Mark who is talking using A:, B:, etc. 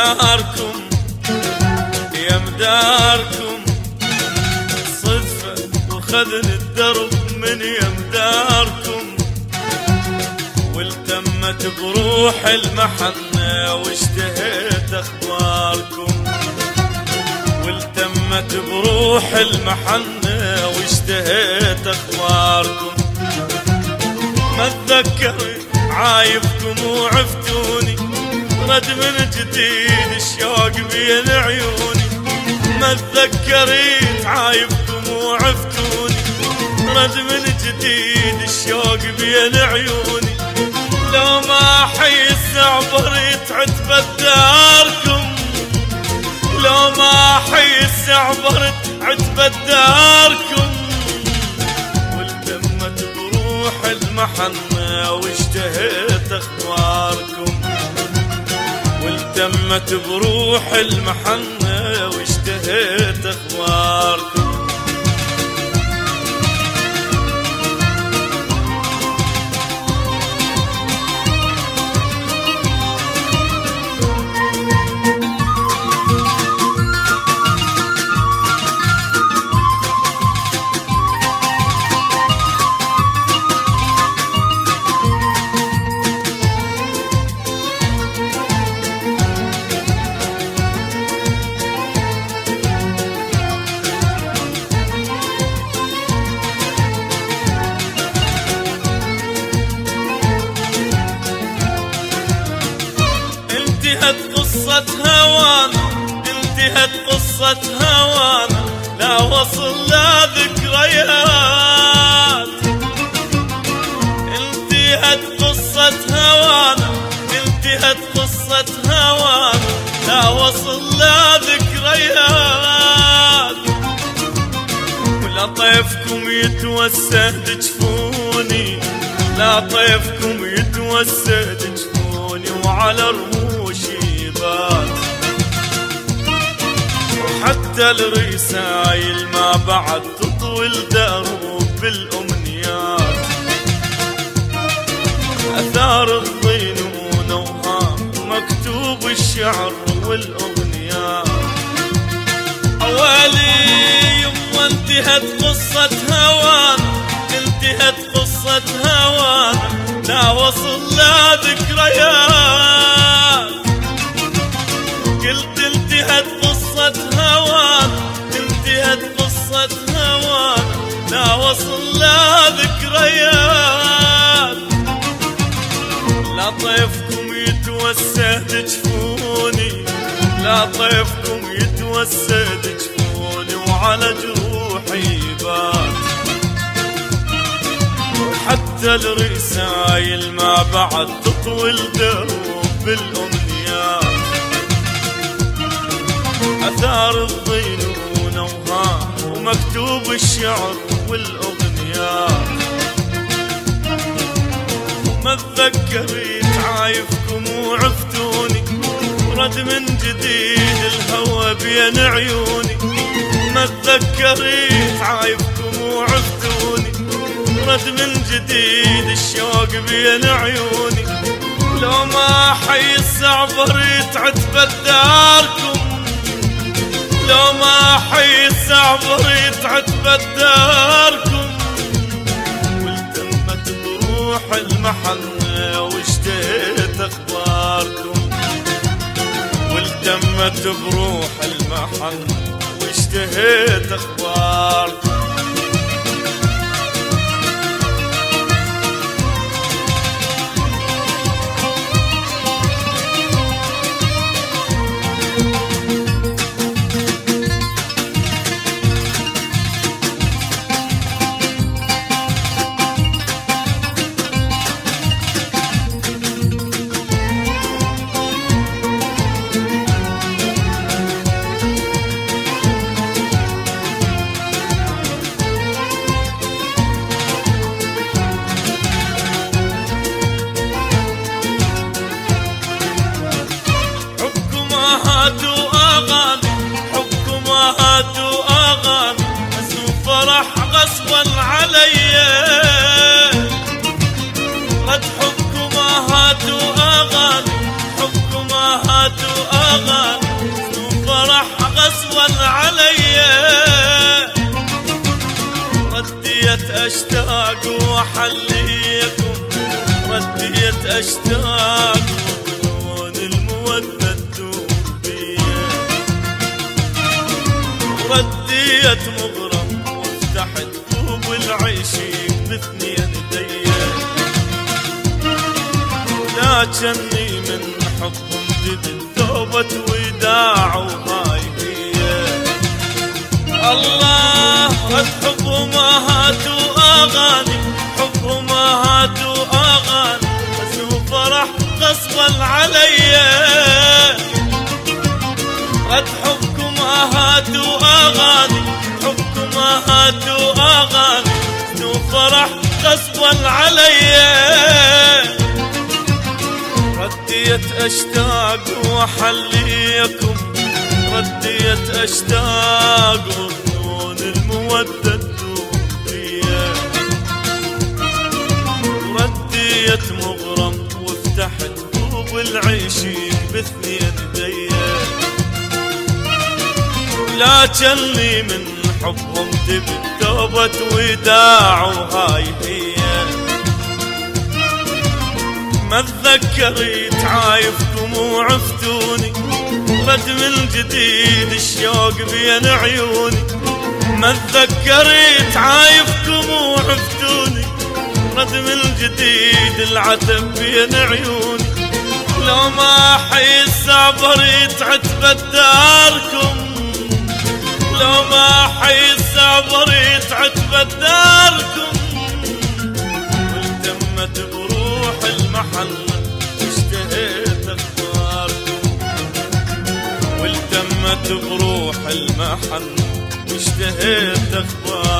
A: مداركم يا مداركم، صدفة وخذني الدرب من يا مداركم، والتمت بروح المحنة واشتهيت اخباركم، والتمت بروح المحنة واشتهيت اخباركم. ما اتذكر عايفكم وعفتوني، رد من جديد الشوق بين عيوني. ما اتذكريت عايفكم وعفتوني، رد من جديد الشوق بين عيوني. لو ما احيس عبرت عتبة داركم، لو ما احيس عبرت عتبة داركم، والتمت بروح المحنة واشتهيت اخباركم، والتمت بروح المحنة واشتهيت اخباركم. انتهت قصة هوانا، انتهت قصة هوانا، لا وصل لا ذكريات. انتهت قصة هوانا، انتهت قصة هوانا، لا وصل لا ذكريات. ولا طيفكم يتوسد جفوني، لا طيفكم يتوسد جفوني، وعلى رموشي بات. وحتى الرسايل ما بعد تطوي الدروب بالأمنيات، أثار الظنون وهام مكتوب الشعر والأغنيات. أولي يما انتهت قصة هوانا، انتهت قصة هوانا، لا وصل لا ذكريات. قلت انتهت قصة هوانا، انتهت قصة هوانا، لا وصل لا ذكريات. لا طيفكم يتوسد جفوني، لا طيفكم يتوسد جفوني، وعلى جروحي بات. حتى الرسايل ما بعد تطوي الدروب بالأمنيات، أثار الظنون وهام ومكتوب الشعر والأغنيات. وما تذكريت عايفكم وعفتوني، ورد من جديد الهوى بين عيوني. ما تذكريت عايفكم وعفتوني، رد من جديد الشوق بين عيوني. لو ما احيس عبرت عتبة داركم، لو ما احيس عبرت عتبة داركم، والتمت بروح المحنة واشتهيت اخباركم، والتمت بروح المحنة واشتهيت اخباركم. وحليكم رديت أشتاق وظنون المودة تدور بيا ورديت مغرم وفتحت كوب العيشين باثنين ايديا لكني من حبهم جبت توبة وداع وهاي هي الله رد حب ومهات واغاني حب ومهات واغاني حزن وفرح غصبا عليا رد حبكم اهات واغاني حبكم اهات واغاني حزن وفرح غصبا عليا رديت أشتاق وحليكم رديت أشتاق وظنون المودة تدور بيا رديت مغرم وفتحت كوب العيشين باثنين ايديا لكني من حبهم تبت توبة وداع وهاي هي ما اتذكرت عايفكم وعفتوني رد من جديد الشوق بين عيوني ما اتذكرت عايفكم وعفتوني رد من جديد العتب بين عيوني لو ما حيس عبرت عتبة داركم لو ما حيس عبرت عتبة داركم والتمت بروح المحل واشتهيت اخباركم والتمت بروح المحل واشتهيت اخباركم